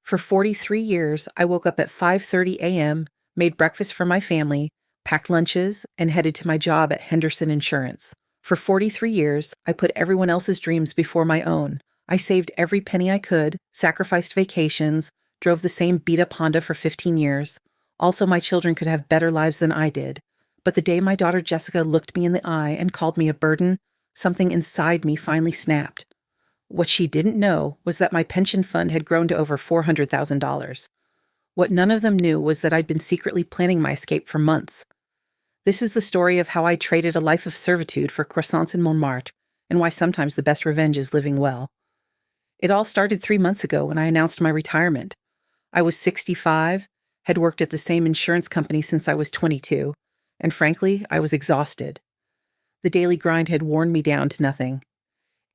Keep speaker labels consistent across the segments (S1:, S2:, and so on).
S1: For 43 years, I woke up at 5:30 a.m., made breakfast for my family, packed lunches, and headed to my job at Henderson Insurance. For 43 years, I put everyone else's dreams before my own. I saved every penny I could, sacrificed vacations, drove the same beat-up Honda for 15 years. Also, my children could have better lives than I did. But the day my daughter Jessica looked me in the eye and called me a burden, something inside me finally snapped. What she didn't know was that my pension fund had grown to over $400,000. What none of them knew was that I'd been secretly planning my escape for months. This is the story of how I traded a life of servitude for croissants in Montmartre, and why sometimes the best revenge is living well. It all started 3 months ago when I announced my retirement. I was 65, had worked at the same insurance company since I was 22, and frankly, I was exhausted. The daily grind had worn me down to nothing.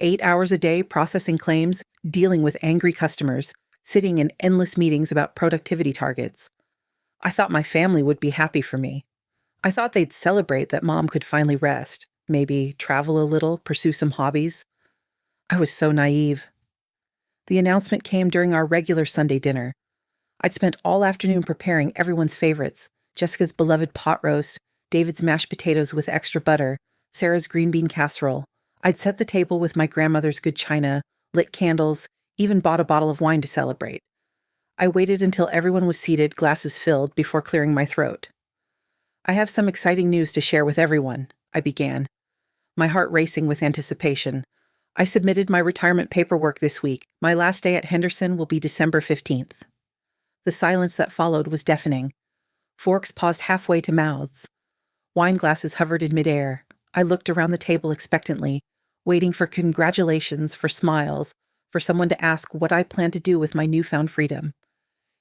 S1: 8 hours a day processing claims, dealing with angry customers, sitting in endless meetings about productivity targets. I thought my family would be happy for me. I thought they'd celebrate that Mom could finally rest, maybe travel a little, pursue some hobbies. I was so naive. The announcement came during our regular Sunday dinner. I'd spent all afternoon preparing everyone's favorites: Jessica's beloved pot roast, David's mashed potatoes with extra butter, Sarah's green bean casserole. I'd set the table with my grandmother's good china, lit candles, even bought a bottle of wine to celebrate. I waited until everyone was seated, glasses filled, before clearing my throat. I have some exciting news to share with everyone, I began, my heart racing with anticipation. I submitted my retirement paperwork this week. My last day at Henderson will be December 15th. The silence that followed was deafening. Forks paused halfway to mouths. Wine glasses hovered in midair. I looked around the table expectantly, waiting for congratulations, for smiles, for someone to ask what I planned to do with my newfound freedom.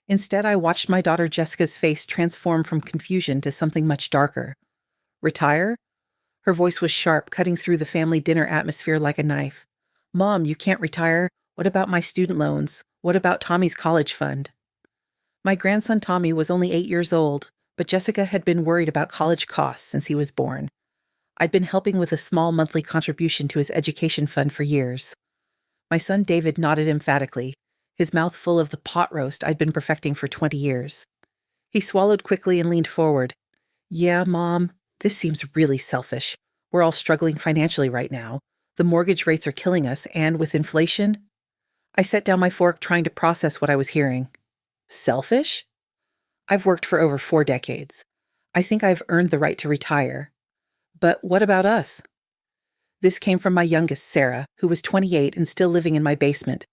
S1: Instead, I watched my daughter Jessica's face transform from confusion to something much darker. Retire? Her voice was sharp, cutting through the family dinner atmosphere like a knife. Mom, you can't retire. What about my student loans? What about Tommy's college fund? My grandson Tommy was only 8 years old, but Jessica had been worried about college costs since he was born. I'd been helping with a small monthly contribution to his education fund for years. My son David nodded emphatically, his mouth full of the pot roast I'd been perfecting for 20 years. He swallowed quickly and leaned forward. Yeah, Mom, this seems really selfish. We're all struggling financially right now. The mortgage rates are killing us, and with inflation... I set down my fork, trying to process what I was hearing. Selfish? I've worked for over 4 decades. I think I've earned the right to retire. But what about us? This came from my youngest, Sarah, who was 28 and still living in my basement.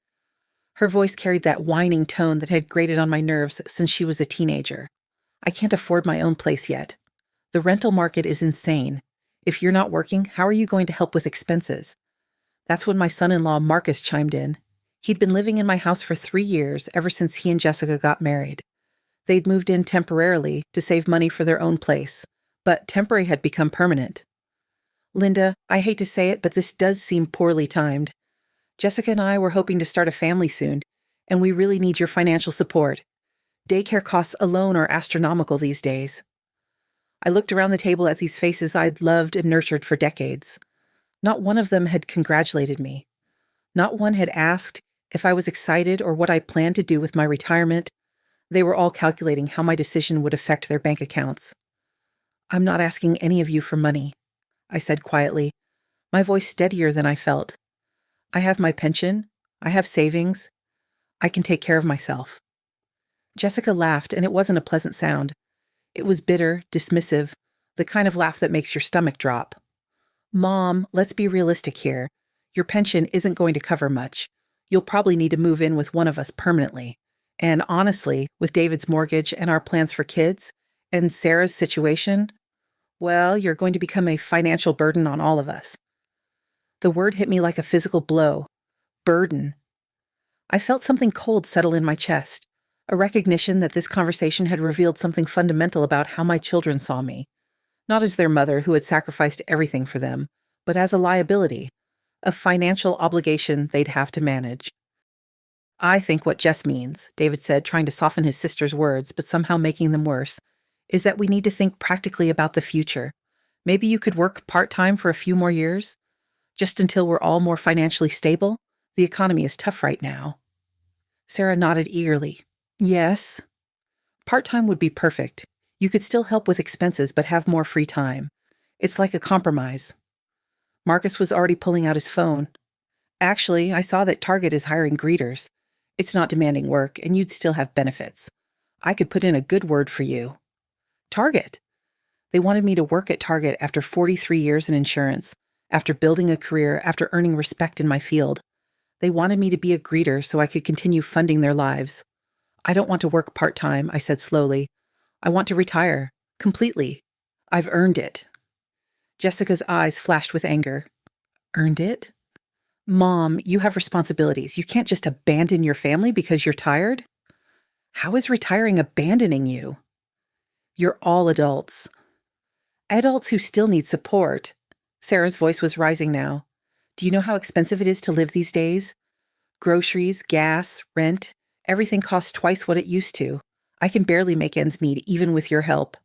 S1: Her voice carried that whining tone that had grated on my nerves since she was a teenager. I can't afford my own place yet. The rental market is insane. If you're not working, how are you going to help with expenses? That's when my son-in-law Marcus chimed in. He'd been living in my house for 3 years, ever since he and Jessica got married. They'd moved in temporarily to save money for their own place, but temporary had become permanent. Linda, I hate to say it, but this does seem poorly timed. Jessica and I were hoping to start a family soon, and we really need your financial support. Daycare costs alone are astronomical these days. I looked around the table at these faces I'd loved and nurtured for decades. Not one of them had congratulated me. Not one had asked if I was excited or what I planned to do with my retirement. They were all calculating how my decision would affect their bank accounts. I'm not asking any of you for money, I said quietly, my voice steadier than I felt. I have my pension. I have savings. I can take care of myself. Jessica laughed, and it wasn't a pleasant sound. It was bitter, dismissive, the kind of laugh that makes your stomach drop. Mom, let's be realistic here. Your pension isn't going to cover much. You'll probably need to move in with one of us permanently. And honestly, with David's mortgage and our plans for kids, and Sarah's situation, well, you're going to become a financial burden on all of us. The word hit me like a physical blow. Burden. I felt something cold settle in my chest, a recognition that this conversation had revealed something fundamental about how my children saw me. Not as their mother who had sacrificed everything for them, but as a liability, a financial obligation they'd have to manage. I think what Jess means, David said, trying to soften his sister's words, but somehow making them worse, is that we need to think practically about the future. Maybe you could work part-time for a few more years, just until we're all more financially stable. The economy is tough right now. Sarah nodded eagerly. Yes. Part-time would be perfect. You could still help with expenses but have more free time. It's like a compromise. Marcus was already pulling out his phone. Actually, I saw that Target is hiring greeters. It's not demanding work, and you'd still have benefits. I could put in a good word for you. Target? They wanted me to work at Target after 43 years in insurance, after building a career, after earning respect in my field. They wanted me to be a greeter so I could continue funding their lives. I don't want to work part-time, I said slowly. I want to retire. Completely. I've earned it. Jessica's eyes flashed with anger. Earned it? Mom, you have responsibilities. You can't just abandon your family because you're tired. How is retiring abandoning you? You're all adults. Adults who still need support. Sarah's voice was rising now. Do you know how expensive it is to live these days? Groceries, gas, rent, everything costs twice what it used to. I can barely make ends meet, even with your help.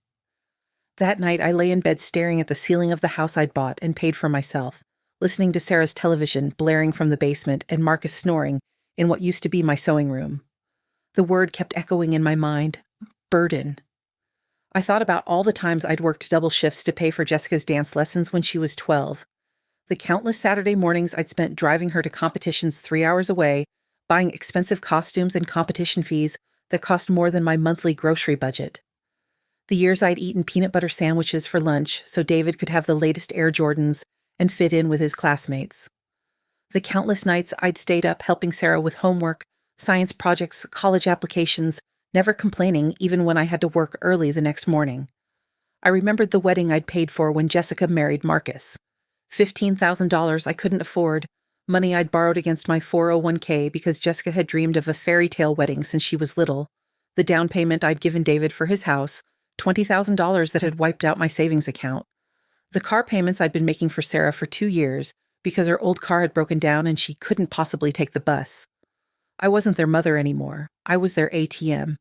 S1: That night, I lay in bed staring at the ceiling of the house I'd bought and paid for myself, listening to Sarah's television blaring from the basement and Marcus snoring in what used to be my sewing room. The word kept echoing in my mind. Burden. I thought about all the times I'd worked double shifts to pay for Jessica's dance lessons when she was 12. The countless Saturday mornings I'd spent driving her to competitions 3 hours away, buying expensive costumes and competition fees that cost more than my monthly grocery budget. The years I'd eaten peanut butter sandwiches for lunch so David could have the latest Air Jordans and fit in with his classmates. The countless nights I'd stayed up helping Sarah with homework, science projects, college applications, never complaining even when I had to work early the next morning. I remembered the wedding I'd paid for when Jessica married Marcus. $15,000 I couldn't afford, money I'd borrowed against my 401k because Jessica had dreamed of a fairy tale wedding since she was little, the down payment I'd given David for his house, $20,000 that had wiped out my savings account, the car payments I'd been making for Sarah for 2 years because her old car had broken down and she couldn't possibly take the bus. I wasn't their mother anymore. I was their ATM.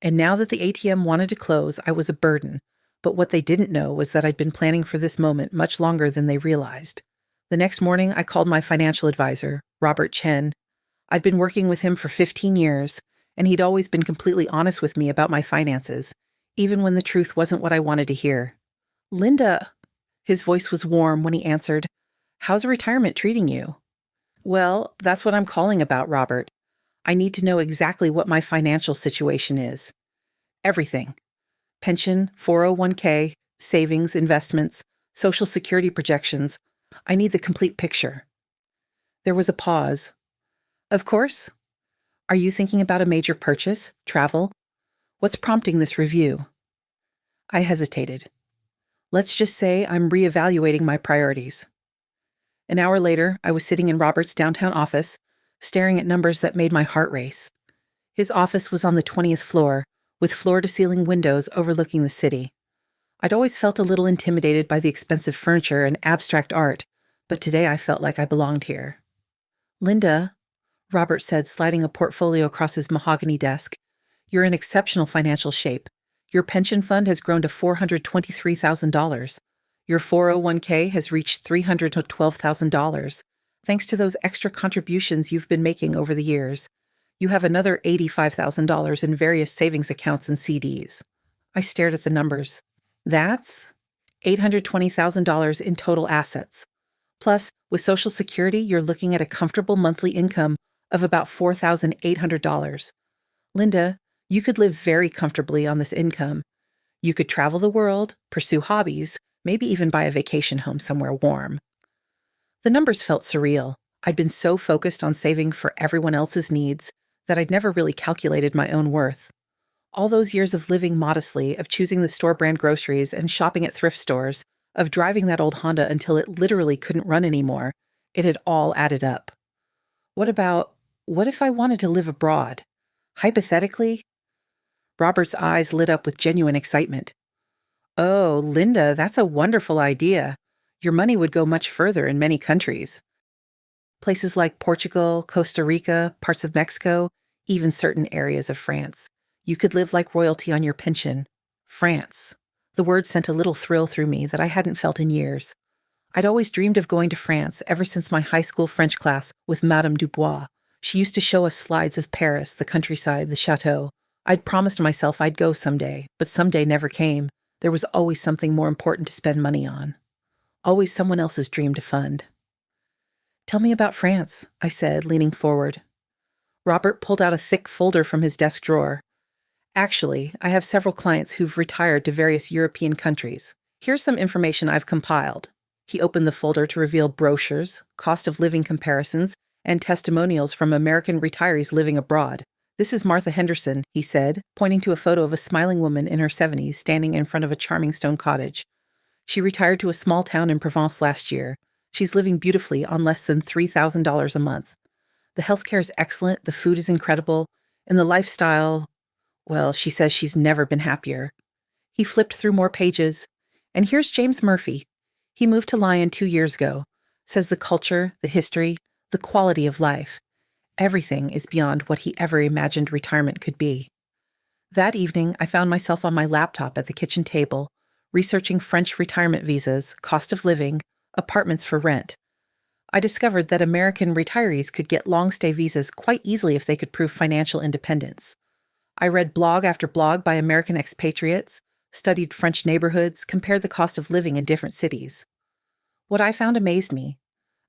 S1: And now that the ATM wanted to close, I was a burden. But what they didn't know was that I'd been planning for this moment much longer than they realized. The next morning, I called my financial advisor, Robert Chen. I'd been working with him for 15 years, and he'd always been completely honest with me about my finances, even when the truth wasn't what I wanted to hear. Linda, his voice was warm when he answered, how's retirement treating you? Well, that's what I'm calling about, Robert. I need to know exactly what my financial situation is. Everything. Pension, 401k, savings, investments, Social Security projections. I need the complete picture. There was a pause. Of course. Are you thinking about a major purchase, travel? What's prompting this review? I hesitated. Let's just say I'm reevaluating my priorities. An hour later, I was sitting in Robert's downtown office, staring at numbers that made my heart race. His office was on the 20th floor, with floor-to-ceiling windows overlooking the city. I'd always felt a little intimidated by the expensive furniture and abstract art, but today I felt like I belonged here. Linda, Robert said, sliding a portfolio across his mahogany desk, you're in exceptional financial shape. Your pension fund has grown to $423,000. Your 401k has reached $312,000. Thanks to those extra contributions you've been making over the years. You have another $85,000 in various savings accounts and CDs. I stared at the numbers. That's $820,000 in total assets. Plus, with Social Security, you're looking at a comfortable monthly income of about $4,800. Linda, you could live very comfortably on this income. You could travel the world, pursue hobbies, maybe even buy a vacation home somewhere warm. The numbers felt surreal. I'd been so focused on saving for everyone else's needs that I'd never really calculated my own worth. All those years of living modestly, of choosing the store-brand groceries and shopping at thrift stores, of driving that old Honda until it literally couldn't run anymore, it had all added up. What if I wanted to live abroad? Hypothetically? Robert's eyes lit up with genuine excitement. Oh, Linda, that's a wonderful idea. Your money would go much further in many countries. Places like Portugal, Costa Rica, parts of Mexico, even certain areas of France. You could live like royalty on your pension. France. The word sent a little thrill through me that I hadn't felt in years. I'd always dreamed of going to France ever since my high school French class with Madame Dubois. She used to show us slides of Paris, the countryside, the chateau. I'd promised myself I'd go someday, but someday never came. There was always something more important to spend money on. Always someone else's dream to fund. "Tell me about France," I said, leaning forward. Robert pulled out a thick folder from his desk drawer. "Actually, I have several clients who've retired to various European countries. Here's some information I've compiled." He opened the folder to reveal brochures, cost of living comparisons, and testimonials from American retirees living abroad. "This is Martha Henderson," he said, pointing to a photo of a smiling woman in her 70s standing in front of a charming stone cottage. "She retired to a small town in Provence last year. She's living beautifully on less than $3,000 a month. The healthcare is excellent, the food is incredible, and the lifestyle, well, she says she's never been happier." He flipped through more pages. "And here's James Murphy. He moved to Lyon 2 years ago. Says the culture, the history, the quality of life. Everything is beyond what he ever imagined retirement could be." That evening, I found myself on my laptop at the kitchen table, researching French retirement visas, cost of living, apartments for rent. I discovered that American retirees could get long-stay visas quite easily if they could prove financial independence. I read blog after blog by American expatriates, studied French neighborhoods, compared the cost of living in different cities. What I found amazed me.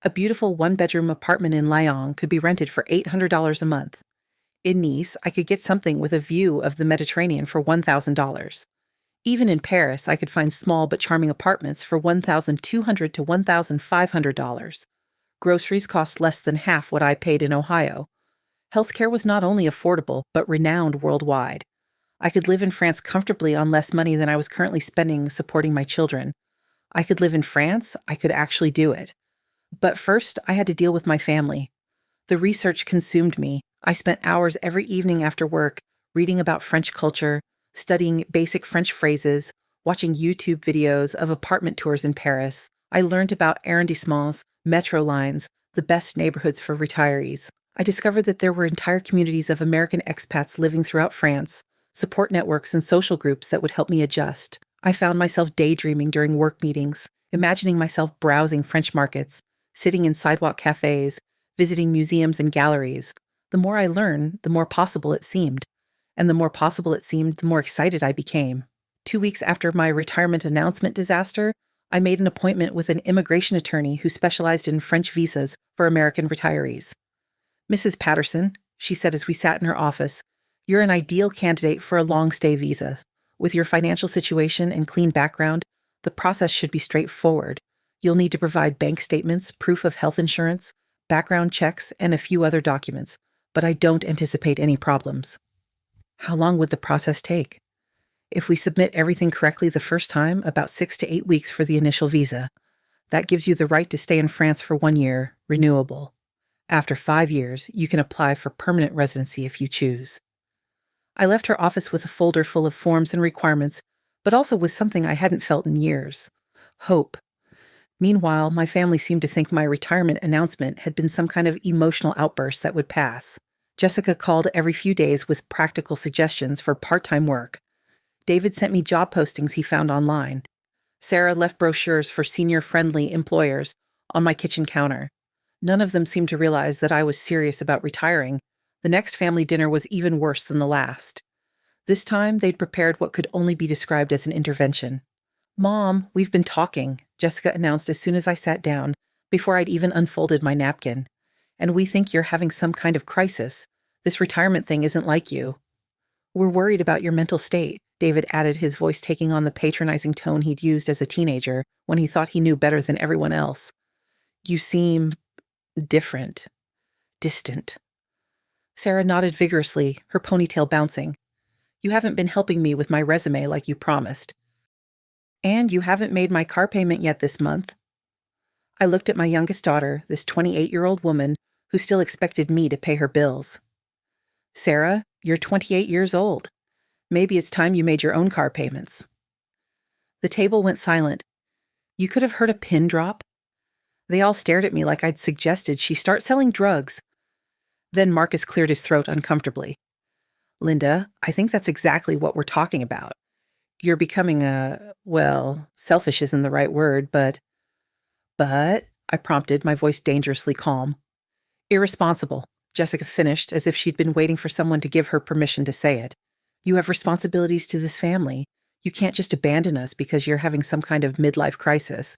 S1: A beautiful one-bedroom apartment in Lyon could be rented for $800 a month. In Nice, I could get something with a view of the Mediterranean for $1,000. Even in Paris, I could find small but charming apartments for $1,200 to $1,500. Groceries cost less than half what I paid in Ohio. Healthcare was not only affordable, but renowned worldwide. I could live in France comfortably on less money than I was currently spending supporting my children. I could live in France. I could actually do it. But first, I had to deal with my family. The research consumed me. I spent hours every evening after work reading about French culture, studying basic French phrases, watching YouTube videos of apartment tours in Paris. I learned about arrondissements, metro lines, the best neighborhoods for retirees. I discovered that there were entire communities of American expats living throughout France, support networks and social groups that would help me adjust. I found myself daydreaming during work meetings, imagining myself browsing French markets, sitting in sidewalk cafes, visiting museums and galleries. The more I learned, the more possible it seemed. And the more possible it seemed, the more excited I became. 2 weeks after my retirement announcement disaster, I made an appointment with an immigration attorney who specialized in French visas for American retirees. "Mrs. Patterson," she said as we sat in her office, "you're an ideal candidate for a long-stay visa. With your financial situation and clean background, the process should be straightforward. You'll need to provide bank statements, proof of health insurance, background checks, and a few other documents, but I don't anticipate any problems." "How long would the process take?" "If we submit everything correctly the first time, about 6 to 8 weeks for the initial visa. That gives you the right to stay in France for 1 year, renewable. After 5 years, you can apply for permanent residency if you choose." I left her office with a folder full of forms and requirements, but also with something I hadn't felt in years: hope. Meanwhile, my family seemed to think my retirement announcement had been some kind of emotional outburst that would pass. Jessica called every few days with practical suggestions for part-time work. David sent me job postings he found online. Sarah left brochures for senior-friendly employers on my kitchen counter. None of them seemed to realize that I was serious about retiring. The next family dinner was even worse than the last. This time, they'd prepared what could only be described as an intervention. "Mom, we've been talking," Jessica announced as soon as I sat down, before I'd even unfolded my napkin. "And we think you're having some kind of crisis. This retirement thing isn't like you." "We're worried about your mental state," David added, his voice taking on the patronizing tone he'd used as a teenager when he thought he knew better than everyone else. "You seem different, distant." Sarah nodded vigorously, her ponytail bouncing. "You haven't been helping me with my resume like you promised. And you haven't made my car payment yet this month." I looked at my youngest daughter, this 28-year-old woman who still expected me to pay her bills. "Sarah, you're 28 years old. Maybe it's time you made your own car payments." The table went silent. You could have heard a pin drop. They all stared at me like I'd suggested she start selling drugs. Then Marcus cleared his throat uncomfortably. "Linda, I think that's exactly what we're talking about. You're becoming selfish isn't the right word, but, I prompted, my voice dangerously calm. "Irresponsible. Jessica finished as if she'd been waiting for someone to give her permission to say it. You have responsibilities to this family. You can't just abandon us because you're having some kind of midlife crisis.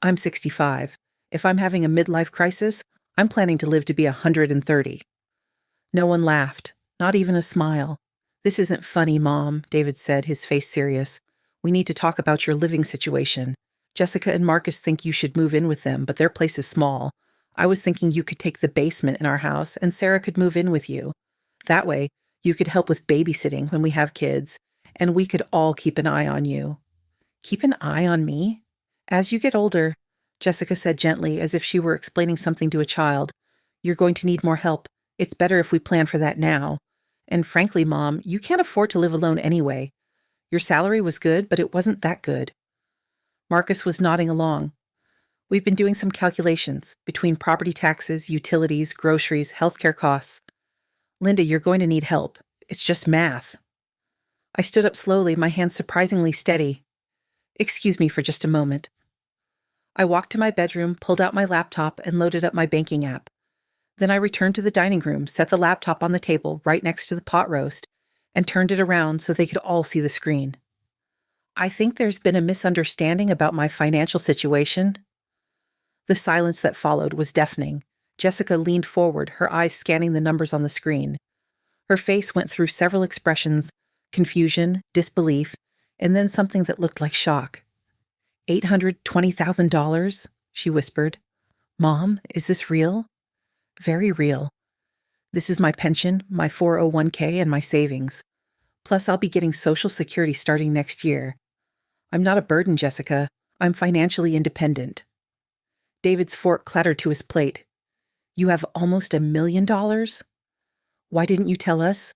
S1: I'm 65. If I'm having a midlife crisis, I'm planning to live to be 130. No one laughed, not even a smile. This isn't funny, Mom, David said, his face serious. We need to talk about your living situation. Jessica and Marcus think you should move in with them, but their place is small. I was thinking you could take the basement in our house and Sarah could move in with you. That way, you could help with babysitting when we have kids, and we could all keep an eye on you. Keep an eye on me? As you get older, Jessica said gently, as if she were explaining something to a child, you're going to need more help. It's better if we plan for that now. And frankly, Mom, you can't afford to live alone anyway. Your salary was good, but it wasn't that good. Marcus was nodding along. We've been doing some calculations between property taxes, utilities, groceries, healthcare costs. Linda, you're going to need help. It's just math. I stood up slowly, my hands surprisingly steady. Excuse me for just a moment. I walked to my bedroom, pulled out my laptop, and loaded up my banking app. Then I returned to the dining room, set the laptop on the table right next to the pot roast, and turned it around so they could all see the screen. I think there's been a misunderstanding about my financial situation. The silence that followed was deafening. Jessica leaned forward, her eyes scanning the numbers on the screen. Her face went through several expressions, confusion, disbelief, and then something that looked like shock. $820,000, she whispered. Mom, is this real? Very real. This is my pension, my 401k, and my savings. Plus, I'll be getting Social Security starting next year. I'm not a burden, Jessica. I'm financially independent. David's fork clattered to his plate. You have almost $1 million? Why didn't you tell us?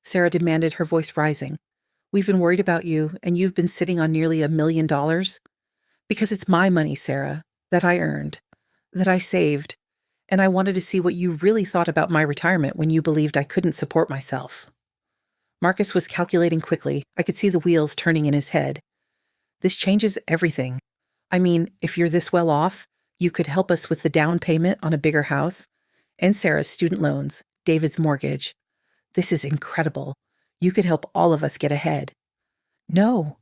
S1: Sarah demanded, her voice rising. We've been worried about you, and you've been sitting on nearly $1 million. Because it's my money, Sarah, that I earned, that I saved, and I wanted to see what you really thought about my retirement when you believed I couldn't support myself. Marcus was calculating quickly. I could see the wheels turning in his head. This changes everything. I mean, if you're this well off, you could help us with the down payment on a bigger house, and Sarah's student loans, David's mortgage. This is incredible. You could help all of us get ahead. No.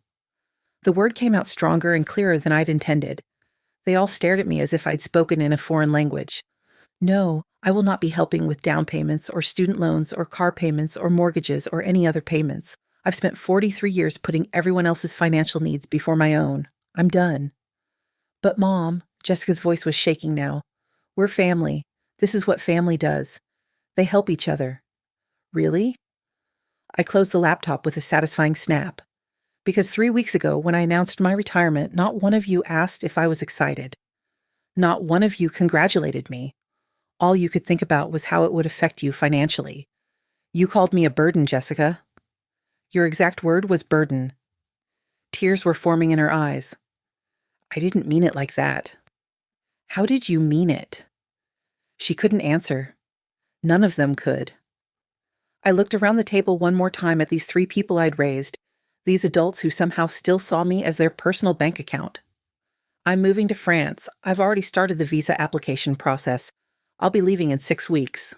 S1: The word came out stronger and clearer than I'd intended. They all stared at me as if I'd spoken in a foreign language. No, I will not be helping with down payments or student loans or car payments or mortgages or any other payments. I've spent 43 years putting everyone else's financial needs before my own. I'm done. But Mom, Jessica's voice was shaking now. We're family. This is what family does. They help each other. Really? I closed the laptop with a satisfying snap. Because 3 weeks ago, when I announced my retirement, not one of you asked if I was excited. Not one of you congratulated me. All you could think about was how it would affect you financially. You called me a burden, Jessica. Your exact word was burden. Tears were forming in her eyes. I didn't mean it like that. How did you mean it? She couldn't answer. None of them could. I looked around the table one more time at these 3 people I'd raised, these adults who somehow still saw me as their personal bank account. I'm moving to France. I've already started the visa application process. I'll be leaving in 6 weeks.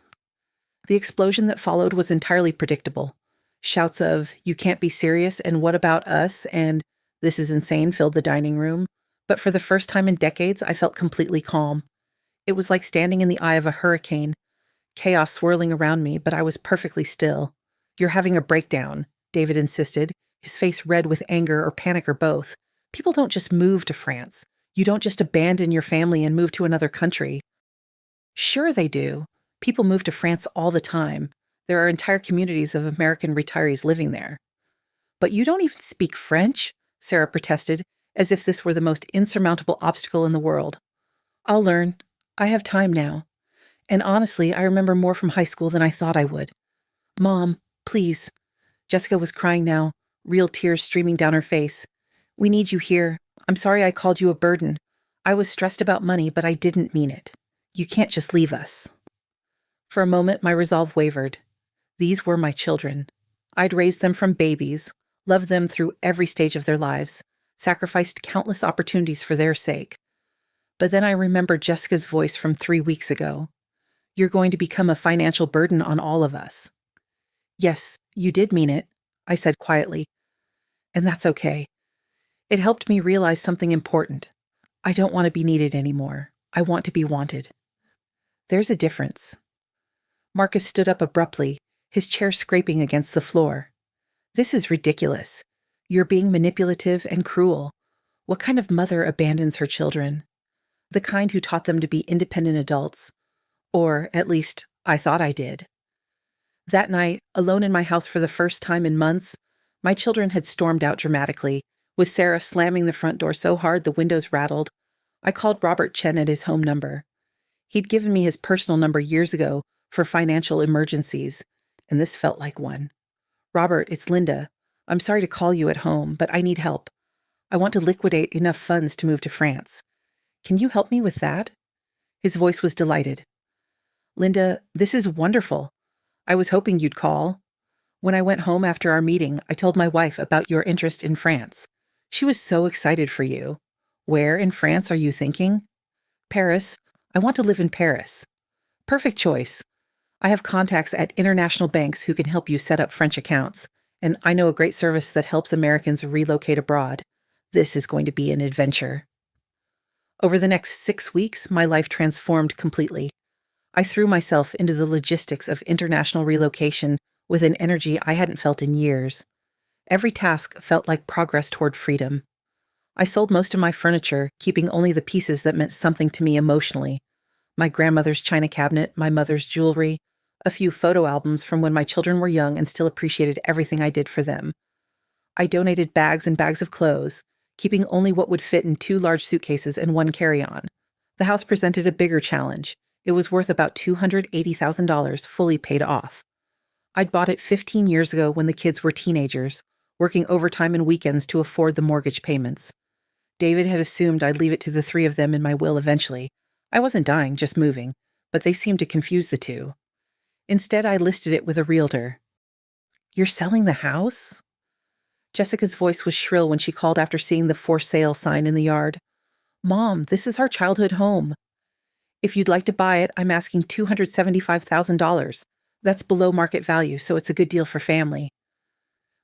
S1: The explosion that followed was entirely predictable. Shouts of, "You can't be serious," and "What about us?" and "This is insane" filled the dining room. But for the first time in decades, I felt completely calm. It was like standing in the eye of a hurricane. Chaos swirling around me, but I was perfectly still. You're having a breakdown, David insisted, his face red with anger or panic or both. People don't just move to France. You don't just abandon your family and move to another country. Sure they do. People move to France all the time. There are entire communities of American retirees living there. But you don't even speak French, Sarah protested, as if this were the most insurmountable obstacle in the world. I'll learn. I have time now. And honestly, I remember more from high school than I thought I would. Mom, please. Jessica was crying now, real tears streaming down her face. We need you here. I'm sorry I called you a burden. I was stressed about money, but I didn't mean it. You can't just leave us. For a moment, my resolve wavered. These were my children. I'd raised them from babies, loved them through every stage of their lives, sacrificed countless opportunities for their sake. But then I remembered Jessica's voice from 3 weeks ago. You're going to become a financial burden on all of us. Yes, you did mean it, I said quietly. And that's okay. It helped me realize something important. I don't want to be needed anymore. I want to be wanted. There's a difference. Marcus stood up abruptly, his chair scraping against the floor. This is ridiculous. You're being manipulative and cruel. What kind of mother abandons her children? The kind who taught them to be independent adults. Or, at least, I thought I did. That night, alone in my house for the first time in months, my children had stormed out dramatically, with Sarah slamming the front door so hard the windows rattled. I called Robert Chen at his home number. He'd given me his personal number years ago for financial emergencies, and this felt like one. Robert, it's Linda. I'm sorry to call you at home, but I need help. I want to liquidate enough funds to move to France. Can you help me with that? His voice was delighted. Linda, this is wonderful. I was hoping you'd call. When I went home after our meeting, I told my wife about your interest in France. She was so excited for you. Where in France are you thinking? Paris. I want to live in Paris. Perfect choice. I have contacts at international banks who can help you set up French accounts, and I know a great service that helps Americans relocate abroad. This is going to be an adventure. Over the next 6 weeks, my life transformed completely. I threw myself into the logistics of international relocation with an energy I hadn't felt in years. Every task felt like progress toward freedom. I sold most of my furniture, keeping only the pieces that meant something to me emotionally. My grandmother's china cabinet, my mother's jewelry, a few photo albums from when my children were young and still appreciated everything I did for them. I donated bags and bags of clothes, keeping only what would fit in 2 large suitcases and 1 carry-on. The house presented a bigger challenge. It was worth about $280,000 fully paid off. I'd bought it 15 years ago when the kids were teenagers, working overtime and weekends to afford the mortgage payments. David had assumed I'd leave it to the 3 of them in my will eventually. I wasn't dying, just moving, but they seemed to confuse the two. Instead, I listed it with a realtor. You're selling the house? Jessica's voice was shrill when she called after seeing the for sale sign in the yard. Mom, this is our childhood home. If you'd like to buy it, I'm asking $275,000. That's below market value, so it's a good deal for family.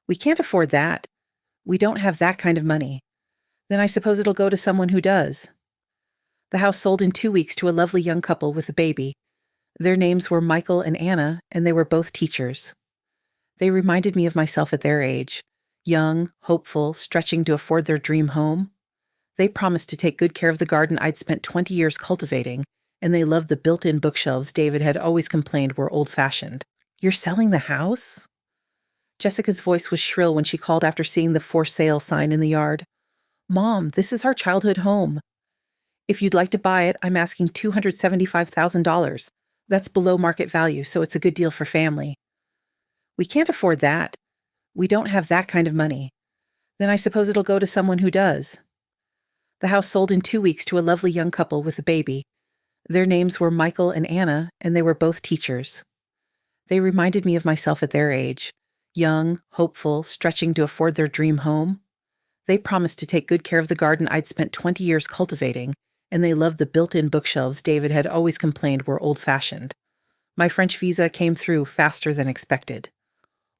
S1: We can't afford that. We don't have that kind of money. Then I suppose it'll go to someone who does. The house sold in 2 weeks to a lovely young couple with a baby. Their names were Michael and Anna, and they were both teachers. They reminded me of myself at their age, young, hopeful, stretching to afford their dream home. They promised to take good care of the garden I'd spent 20 years cultivating, and they loved the built-in bookshelves David had always complained were old-fashioned. You're selling the house? Jessica's voice was shrill when she called after seeing the for sale sign in the yard. Mom, this is our childhood home. If you'd like to buy it, I'm asking $275,000. That's below market value, so it's a good deal for family. We can't afford that. We don't have that kind of money. Then I suppose it'll go to someone who does. The house sold in 2 weeks to a lovely young couple with a baby. Their names were Michael and Anna, and they were both teachers. They reminded me of myself at their age, young, hopeful, stretching to afford their dream home. They promised to take good care of the garden I'd spent 20 years cultivating, and they loved the built-in bookshelves David had always complained were old-fashioned. My French visa came through faster than expected.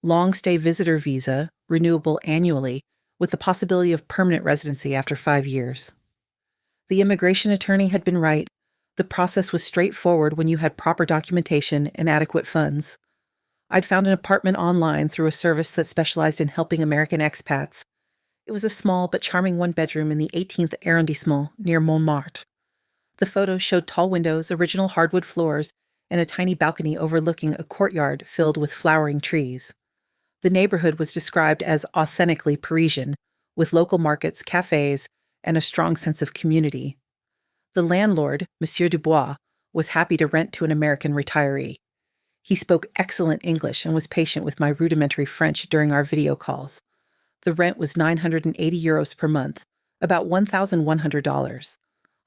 S1: Long-stay visitor visa, renewable annually, with the possibility of permanent residency after 5 years. The immigration attorney had been right. The process was straightforward when you had proper documentation and adequate funds. I'd found an apartment online through a service that specialized in helping American expats. It was a small but charming 1-bedroom in the 18th arrondissement near Montmartre. The photos showed tall windows, original hardwood floors, and a tiny balcony overlooking a courtyard filled with flowering trees. The neighborhood was described as authentically Parisian, with local markets, cafes, and a strong sense of community. The landlord, Monsieur Dubois, was happy to rent to an American retiree. He spoke excellent English and was patient with my rudimentary French during our video calls. The rent was €980 per month, about $1,100.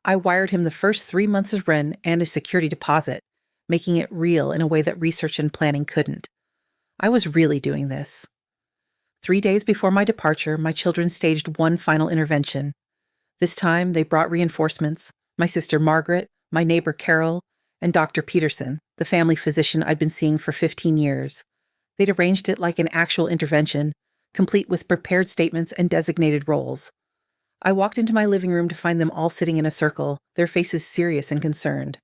S1: I wired him the first 3 months of rent and a security deposit, making it real in a way that research and planning couldn't. I was really doing this. 3 days before my departure, my children staged one final intervention. This time, they brought reinforcements, my sister Margaret, my neighbor Carol, and Dr. Peterson, the family physician I'd been seeing for 15 years. They'd arranged it like an actual intervention, complete with prepared statements and designated roles. I walked into my living room to find them all sitting in a circle, their faces serious and concerned.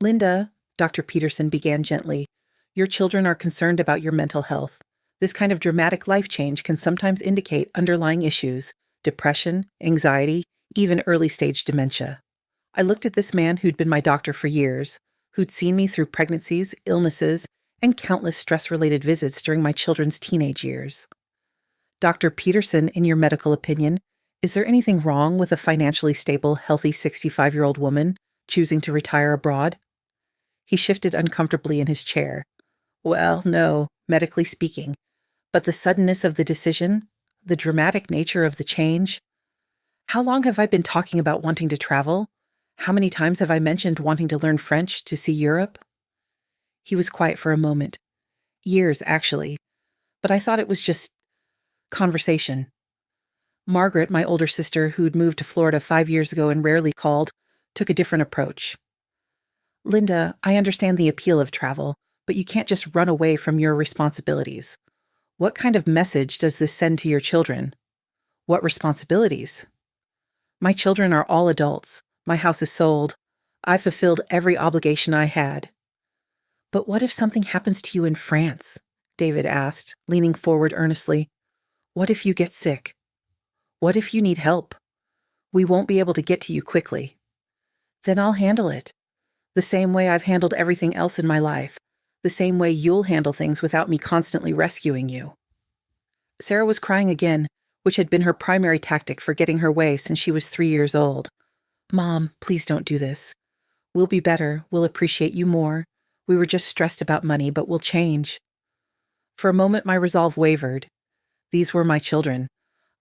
S1: "Linda," Dr. Peterson began gently, "your children are concerned about your mental health. This kind of dramatic life change can sometimes indicate underlying issues, depression, anxiety, even early-stage dementia." I looked at this man who'd been my doctor for years, who'd seen me through pregnancies, illnesses, and countless stress-related visits during my children's teenage years. "Dr. Peterson, in your medical opinion, is there anything wrong with a financially stable, healthy 65-year-old woman choosing to retire abroad?" He shifted uncomfortably in his chair. "Well, no, medically speaking. But the suddenness of the decision, the dramatic nature of the change. How long have I been talking about wanting to travel? How many times have I mentioned wanting to learn French, to see Europe?" He was quiet for a moment. "Years, actually. But I thought it was just conversation." Margaret, my older sister, who'd moved to Florida 5 years ago and rarely called, took a different approach. "Linda, I understand the appeal of travel, but you can't just run away from your responsibilities. What kind of message does this send to your children?" "What responsibilities?" "My children are all adults. My house is sold. I fulfilled every obligation I had." "But what if something happens to you in France?" David asked, leaning forward earnestly. "What if you get sick? What if you need help? We won't be able to get to you quickly." "Then I'll handle it. The same way I've handled everything else in my life. The same way you'll handle things without me constantly rescuing you." Sarah was crying again, which had been her primary tactic for getting her way since she was 3 years old. "Mom, please don't do this. We'll be better. We'll appreciate you more. We were just stressed about money, but we'll change." For a moment, my resolve wavered. These were my children.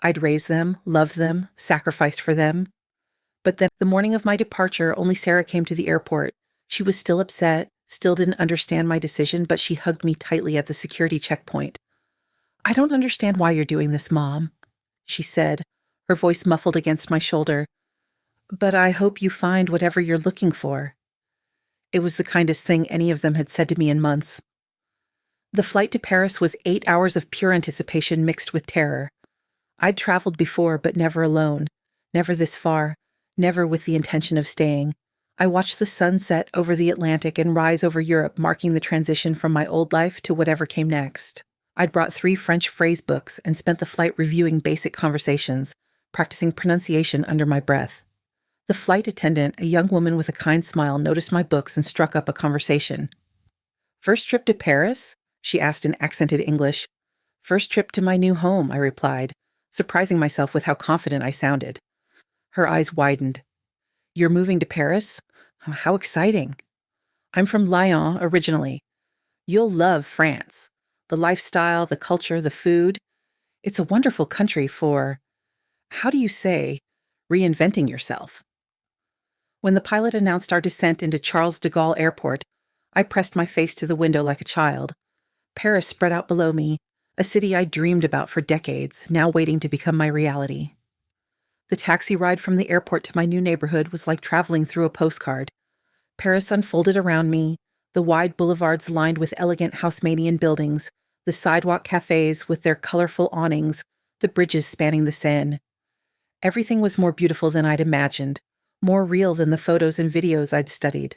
S1: I'd raised them, loved them, sacrificed for them. But then, the morning of my departure, only Sarah came to the airport. She was still upset, still didn't understand my decision, but she hugged me tightly at the security checkpoint. "I don't understand why you're doing this, Mom," she said, her voice muffled against my shoulder. "But I hope you find whatever you're looking for." It was the kindest thing any of them had said to me in months. The flight to Paris was 8 hours of pure anticipation mixed with terror. I'd traveled before, but never alone, never this far, never with the intention of staying. I watched the sun set over the Atlantic and rise over Europe, marking the transition from my old life to whatever came next. I'd brought 3 French phrase books and spent the flight reviewing basic conversations, practicing pronunciation under my breath. The flight attendant, a young woman with a kind smile, noticed my books and struck up a conversation. "First trip to Paris?" she asked in accented English. "First trip to my new home," I replied, surprising myself with how confident I sounded. Her eyes widened. "You're moving to Paris? How exciting." "I'm from Lyon originally. You'll love France. The lifestyle, the culture, the food. It's a wonderful country for, how do you say, reinventing yourself." When the pilot announced our descent into Charles de Gaulle Airport, I pressed my face to the window like a child. Paris spread out below me, a city I dreamed about for decades, now waiting to become my reality. The taxi ride from the airport to my new neighborhood was like traveling through a postcard. Paris unfolded around me, the wide boulevards lined with elegant Haussmannian buildings, the sidewalk cafes with their colorful awnings, the bridges spanning the Seine. Everything was more beautiful than I'd imagined, more real than the photos and videos I'd studied.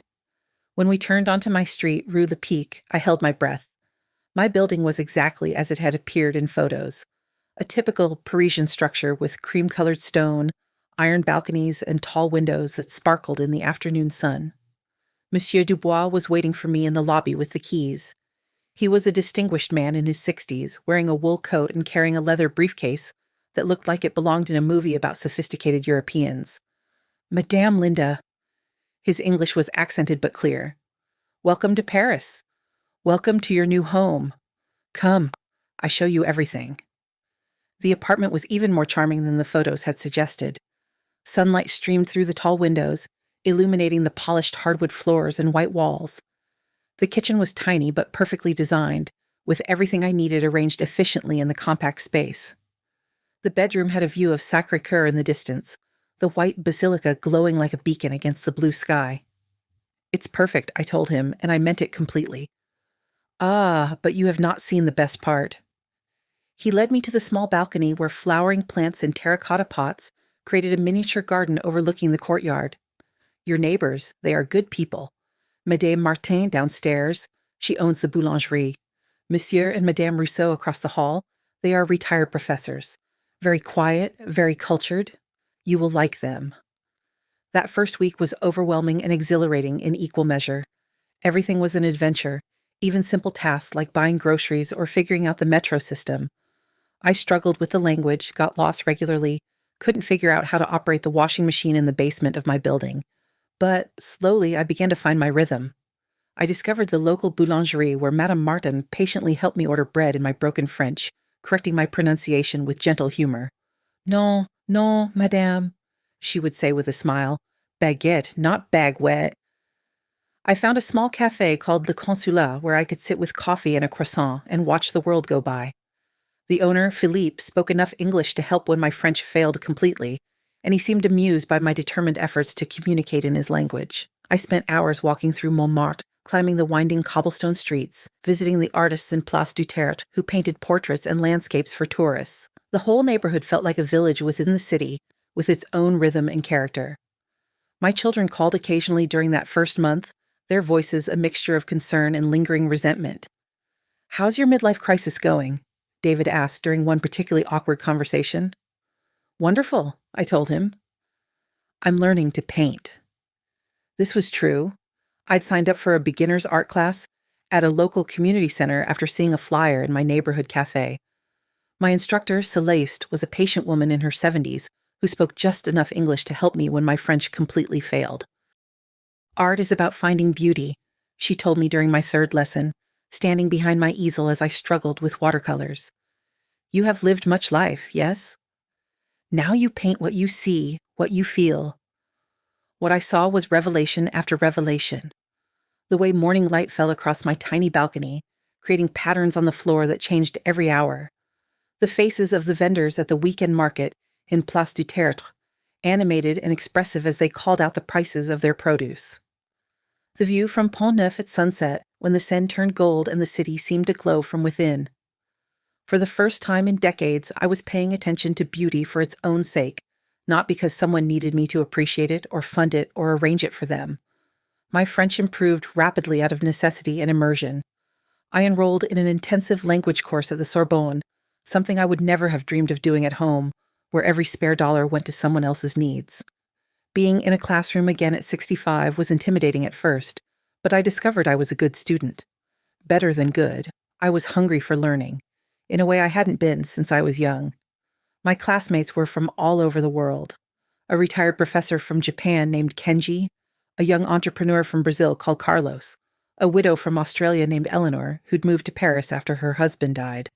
S1: When we turned onto my street, Rue Lepic, I held my breath. My building was exactly as it had appeared in photos. A typical Parisian structure with cream-colored stone, iron balconies, and tall windows that sparkled in the afternoon sun. Monsieur Dubois was waiting for me in the lobby with the keys. He was a distinguished man in his 60s, wearing a wool coat and carrying a leather briefcase that looked like it belonged in a movie about sophisticated Europeans. "Madame Linda." His English was accented but clear. "Welcome to Paris. Welcome to your new home. Come, I show you everything." The apartment was even more charming than the photos had suggested. Sunlight streamed through the tall windows, illuminating the polished hardwood floors and white walls. The kitchen was tiny but perfectly designed, with everything I needed arranged efficiently in the compact space. The bedroom had a view of Sacré-Cœur in the distance, the white basilica glowing like a beacon against the blue sky. It's perfect, I told him, and I meant it completely. Ah, but you have not seen the best part. He led me to the small balcony where flowering plants in terracotta pots created a miniature garden overlooking the courtyard. Your neighbors, they are good people. Madame Martin downstairs, she owns the boulangerie. Monsieur and Madame Rousseau across the hall, they are retired professors. Very quiet, very cultured. You will like them. That first week was overwhelming and exhilarating in equal measure. Everything was an adventure, even simple tasks like buying groceries or figuring out the metro system. I struggled with the language, got lost regularly, couldn't figure out how to operate the washing machine in the basement of my building. But slowly I began to find my rhythm. I discovered the local boulangerie where Madame Martin patiently helped me order bread in my broken French, correcting my pronunciation with gentle humor. Non, non, madame, she would say with a smile. Baguette, not baguette. I found a small cafe called Le Consulat where I could sit with coffee and a croissant and watch the world go by. The owner, Philippe, spoke enough English to help when my French failed completely, and he seemed amused by my determined efforts to communicate in his language. I spent hours walking through Montmartre, climbing the winding cobblestone streets, visiting the artists in Place du Tertre who painted portraits and landscapes for tourists. The whole neighborhood felt like a village within the city, with its own rhythm and character. My children called occasionally during that first month, their voices a mixture of concern and lingering resentment. "How's your midlife crisis going?" David asked during one particularly awkward conversation. "Wonderful," I told him. "I'm learning to paint." This was true. I'd signed up for a beginner's art class at a local community center after seeing a flyer in my neighborhood cafe. My instructor, Celeste, was a patient woman in her 70s who spoke just enough English to help me when my French completely failed. "Art is about finding beauty," she told me during my third lesson, standing behind my easel as I struggled with watercolors. "You have lived much life, yes? Now you paint what you see, what you feel." What I saw was revelation after revelation. The way morning light fell across my tiny balcony, creating patterns on the floor that changed every hour. The faces of the vendors at the weekend market in Place du Tertre, animated and expressive as they called out the prices of their produce. The view from Pont Neuf at sunset, when the Seine turned gold and the city seemed to glow from within. For the first time in decades, I was paying attention to beauty for its own sake, not because someone needed me to appreciate it or fund it or arrange it for them. My French improved rapidly out of necessity and immersion. I enrolled in an intensive language course at the Sorbonne, something I would never have dreamed of doing at home, where every spare dollar went to someone else's needs. Being in a classroom again at 65 was intimidating at first, but I discovered I was a good student. Better than good. I was hungry for learning, in a way I hadn't been since I was young. My classmates were from all over the world. A retired professor from Japan named Kenji, a young entrepreneur from Brazil called Carlos, a widow from Australia named Eleanor, who'd moved to Paris after her husband died.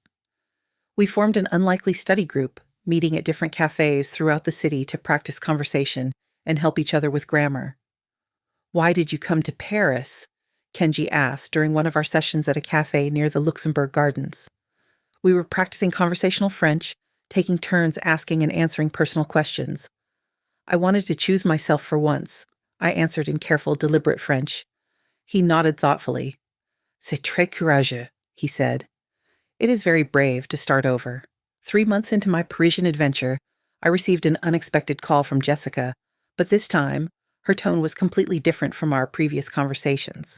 S1: We formed an unlikely study group, meeting at different cafes throughout the city to practice conversation and help each other with grammar. "Why did you come to Paris?" Kenji asked during one of our sessions at a cafe near the Luxembourg Gardens. We were practicing conversational French, taking turns asking and answering personal questions. I wanted to choose myself for once. I answered in careful, deliberate French. He nodded thoughtfully. "C'est très courageux," he said. It is very brave to start over. 3 months into my Parisian adventure, I received an unexpected call from Jessica, but this time, her tone was completely different from our previous conversations.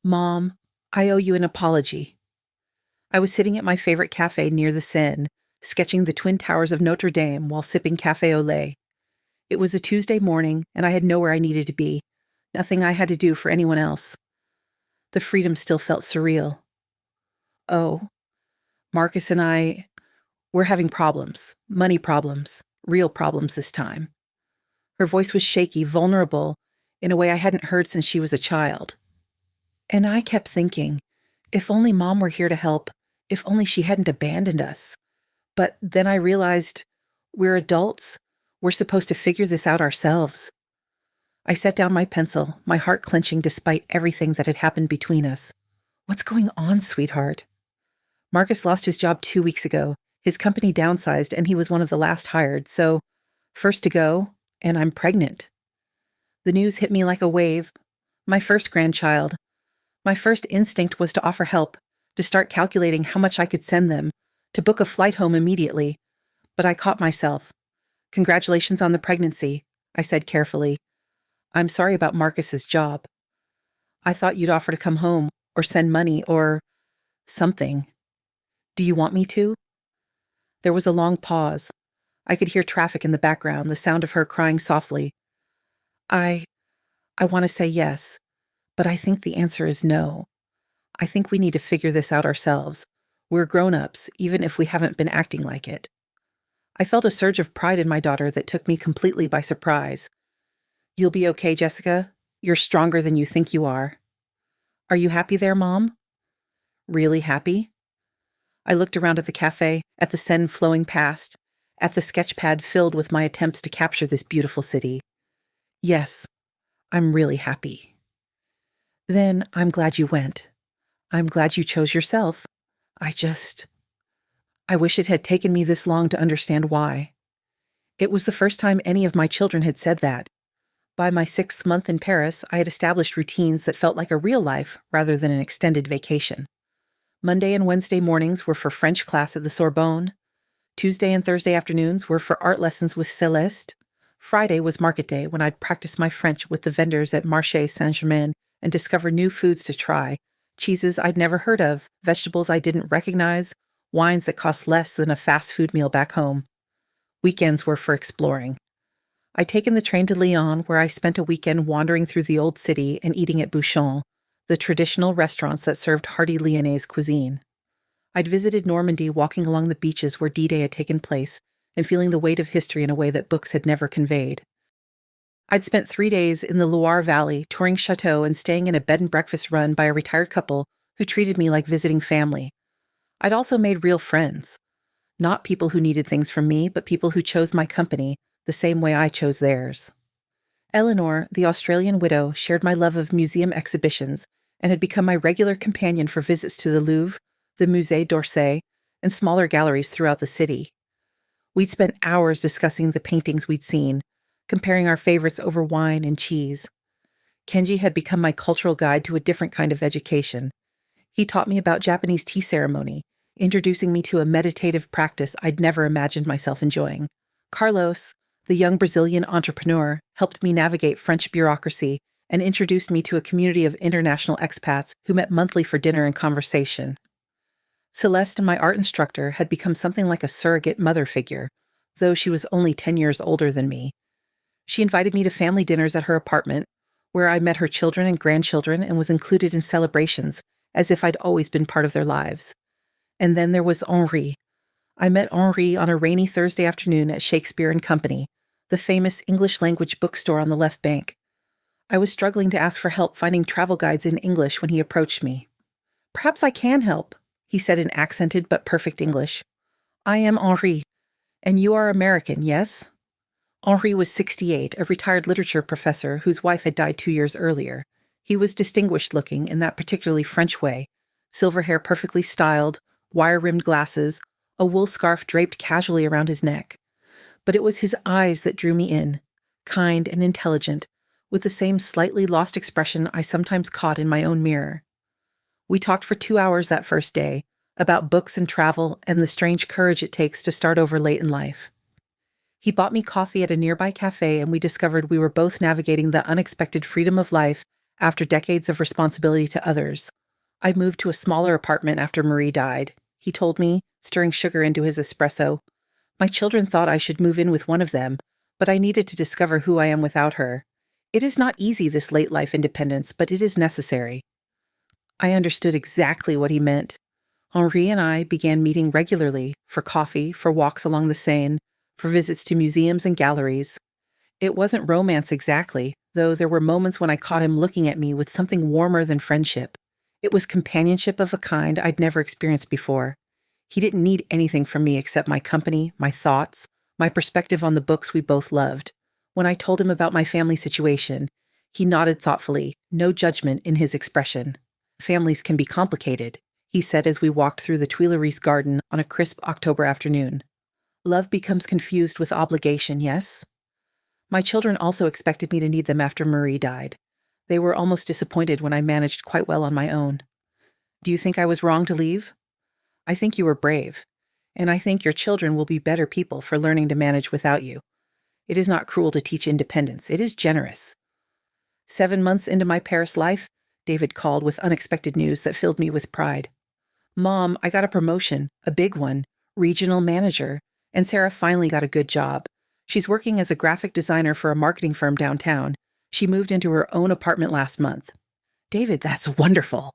S1: "Mom, I owe you an apology." I was sitting at my favorite cafe near the Seine, sketching the twin towers of Notre Dame while sipping café au lait. It was a Tuesday morning, and I had nowhere I needed to be, nothing I had to do for anyone else. The freedom still felt surreal. "Oh, Marcus and we're having problems, money problems, real problems this time." Her voice was shaky, vulnerable, in a way I hadn't heard since she was a child. And I kept thinking, if only Mom were here to help, if only she hadn't abandoned us. But then I realized, we're adults. We're supposed to figure this out ourselves. I set down my pencil, my heart clenching despite everything that had happened between us. "What's going on, sweetheart?" Marcus lost his job 2 weeks ago. His company downsized, and he was one of the last hired, so first to go, and I'm pregnant. The news hit me like a wave. My first grandchild. My first instinct was to offer help, to start calculating how much I could send them, to book a flight home immediately. But I caught myself. Congratulations on the pregnancy, I said carefully. I'm sorry about Marcus's job. I thought you'd offer to come home, or send money, or something. Do you want me to? There was a long pause. I could hear traffic in the background, the sound of her crying softly. I want to say yes, but I think the answer is no. I think we need to figure this out ourselves. We're grown-ups, even if we haven't been acting like it. I felt a surge of pride in my daughter that took me completely by surprise. You'll be okay, Jessica. You're stronger than you think you are. Are you happy there, Mom? Really happy? I looked around at the cafe, at the Seine flowing past, at the sketchpad filled with my attempts to capture this beautiful city. Yes, I'm really happy. Then I'm glad you went. I'm glad you chose yourself. I wish it had taken me this long to understand why. It was the first time any of my children had said that. By my 6th month in Paris, I had established routines that felt like a real life rather than an extended vacation. Monday and Wednesday mornings were for French class at the Sorbonne. Tuesday and Thursday afternoons were for art lessons with Céleste. Friday was market day when I'd practice my French with the vendors at Marché Saint-Germain and discover new foods to try, cheeses I'd never heard of, vegetables I didn't recognize, wines that cost less than a fast food meal back home. Weekends were for exploring. I'd taken the train to Lyon, where I spent a weekend wandering through the old city and eating at Bouchon, the traditional restaurants that served hearty Lyonnaise cuisine. I'd visited Normandy, walking along the beaches where D-Day had taken place and feeling the weight of history in a way that books had never conveyed. I'd spent 3 days in the Loire Valley, touring chateaux and staying in a bed and breakfast run by a retired couple who treated me like visiting family. I'd also made real friends. Not people who needed things from me, but people who chose my company the same way I chose theirs. Eleanor, the Australian widow, shared my love of museum exhibitions and had become my regular companion for visits to the Louvre, the Musée d'Orsay, and smaller galleries throughout the city. We'd spent hours discussing the paintings we'd seen, comparing our favorites over wine and cheese. Kenji had become my cultural guide to a different kind of education. He taught me about Japanese tea ceremony, introducing me to a meditative practice I'd never imagined myself enjoying. Carlos, the young Brazilian entrepreneur, helped me navigate French bureaucracy and introduced me to a community of international expats who met monthly for dinner and conversation. Celeste, my art instructor, had become something like a surrogate mother figure, though she was only 10 years older than me. She invited me to family dinners at her apartment, where I met her children and grandchildren and was included in celebrations, as if I'd always been part of their lives. And then there was Henri. I met Henri on a rainy Thursday afternoon at Shakespeare and Company, the famous English-language bookstore on the left bank. I was struggling to ask for help finding travel guides in English when he approached me. "Perhaps I can help," he said in accented but perfect English. "I am Henri, and you are American, yes?" Henri was 68, a retired literature professor whose wife had died 2 years earlier. He was distinguished-looking in that particularly French way, silver hair perfectly styled, wire-rimmed glasses, a wool scarf draped casually around his neck. But it was his eyes that drew me in, kind and intelligent, with the same slightly lost expression I sometimes caught in my own mirror. We talked for 2 hours that first day, about books and travel and the strange courage it takes to start over late in life. He bought me coffee at a nearby cafe, and we discovered we were both navigating the unexpected freedom of life after decades of responsibility to others. I moved to a smaller apartment after Marie died, he told me, stirring sugar into his espresso. My children thought I should move in with one of them, but I needed to discover who I am without her. It is not easy, this late life independence, but it is necessary. I understood exactly what he meant. Henri and I began meeting regularly, for coffee, for walks along the Seine, for visits to museums and galleries. It wasn't romance exactly, though there were moments when I caught him looking at me with something warmer than friendship. It was companionship of a kind I'd never experienced before. He didn't need anything from me except my company, my thoughts, my perspective on the books we both loved. When I told him about my family situation, he nodded thoughtfully, no judgment in his expression. "Families can be complicated," he said as we walked through the Tuileries garden on a crisp October afternoon. "Love becomes confused with obligation, yes?" My children also expected me to need them after Marie died. They were almost disappointed when I managed quite well on my own. Do you think I was wrong to leave? I think you were brave, and I think your children will be better people for learning to manage without you. It is not cruel to teach independence. It is generous. 7 months into my Paris life, David called with unexpected news that filled me with pride. Mom, I got a promotion, a big one, regional manager, and Sarah finally got a good job. She's working as a graphic designer for a marketing firm downtown. She moved into her own apartment last month. David, that's wonderful.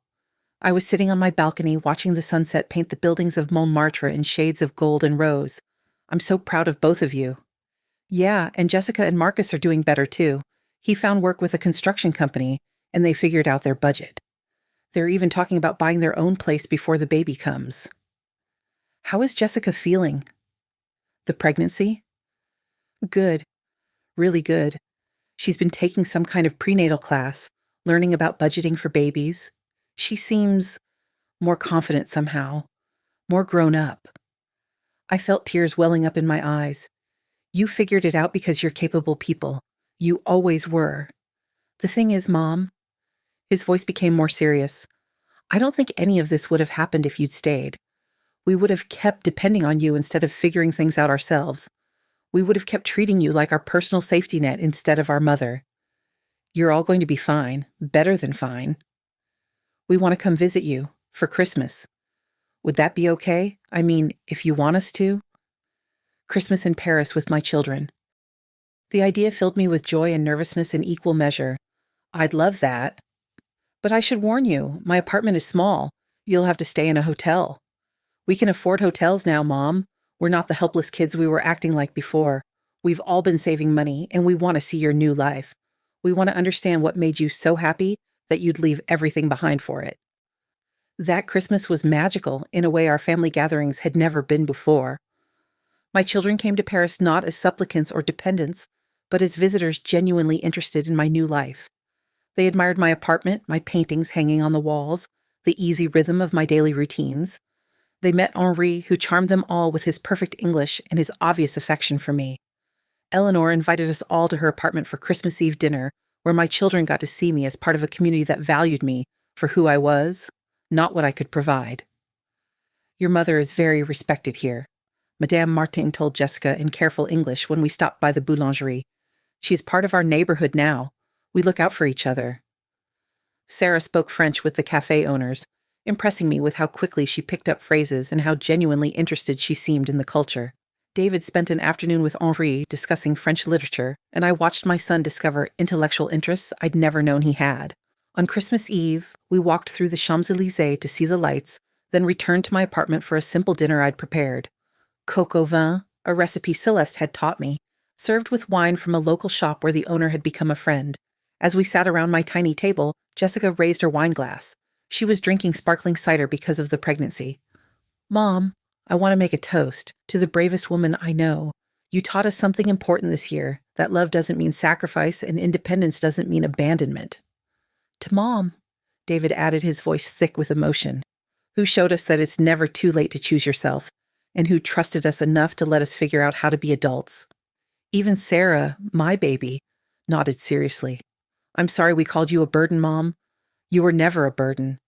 S1: I was sitting on my balcony watching the sunset paint the buildings of Montmartre in shades of gold and rose. I'm so proud of both of you. Yeah, and Jessica and Marcus are doing better too. He found work with a construction company, and they figured out their budget. They're even talking about buying their own place before the baby comes. How is Jessica feeling? The pregnancy? Good. Really good. She's been taking some kind of prenatal class, learning about budgeting for babies. She seems more confident somehow, more grown up. I felt tears welling up in my eyes. You figured it out because you're capable people. You always were. The thing is, Mom, his voice became more serious. I don't think any of this would have happened if you'd stayed. We would have kept depending on you instead of figuring things out ourselves. We would have kept treating you like our personal safety net instead of our mother. You're all going to be fine, better than fine. We want to come visit you for Christmas. Would that be okay? I mean, if you want us to? Christmas in Paris with my children. The idea filled me with joy and nervousness in equal measure. I'd love that. But I should warn you, my apartment is small. You'll have to stay in a hotel. We can afford hotels now, Mom. We're not the helpless kids we were acting like before. We've all been saving money, and we want to see your new life. We want to understand what made you so happy that you'd leave everything behind for it. That Christmas was magical in a way our family gatherings had never been before. My children came to Paris not as supplicants or dependents, but as visitors genuinely interested in my new life. They admired my apartment, my paintings hanging on the walls, the easy rhythm of my daily routines. They met Henri, who charmed them all with his perfect English and his obvious affection for me. Eleanor invited us all to her apartment for Christmas Eve dinner, where my children got to see me as part of a community that valued me for who I was, not what I could provide. Your mother is very respected here, Madame Martin told Jessica in careful English when we stopped by the boulangerie. She is part of our neighborhood now. We look out for each other. Sarah spoke French with the cafe owners, impressing me with how quickly she picked up phrases and how genuinely interested she seemed in the culture. David spent an afternoon with Henri discussing French literature, and I watched my son discover intellectual interests I'd never known he had. On Christmas Eve, we walked through the Champs-Élysées to see the lights, then returned to my apartment for a simple dinner I'd prepared. Coq au vin, a recipe Celeste had taught me, served with wine from a local shop where the owner had become a friend. As we sat around my tiny table, Jessica raised her wine glass. She was drinking sparkling cider because of the pregnancy. Mom, I want to make a toast to the bravest woman I know. You taught us something important this year, that love doesn't mean sacrifice and independence doesn't mean abandonment. To Mom, David added, his voice thick with emotion, who showed us that it's never too late to choose yourself, and who trusted us enough to let us figure out how to be adults. Even Sarah, my baby, nodded seriously. I'm sorry we called you a burden, Mom. You were never a burden.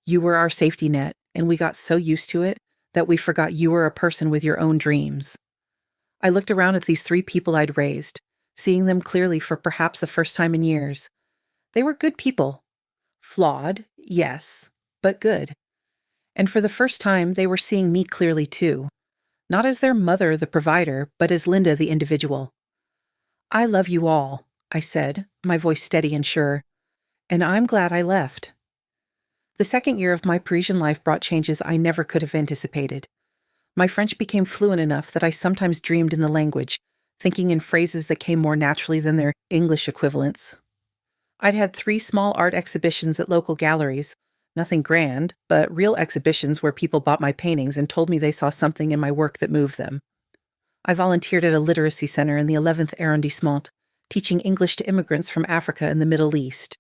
S1: You were our safety net, and we got so used to it that we forgot you were a person with your own dreams. I looked around at these 3 people I'd raised, seeing them clearly for perhaps the first time in years. They were good people. Flawed, yes, but good. And for the first time, they were seeing me clearly too. Not as their mother, the provider, but as Linda, the individual. I love you all, I said, my voice steady and sure. And I'm glad I left. The second year of my Parisian life brought changes I never could have anticipated. My French became fluent enough that I sometimes dreamed in the language, thinking in phrases that came more naturally than their English equivalents. I'd had 3 small art exhibitions at local galleries, nothing grand, but real exhibitions where people bought my paintings and told me they saw something in my work that moved them. I volunteered at a literacy center in the 11th arrondissement, teaching English to immigrants from Africa and the Middle East.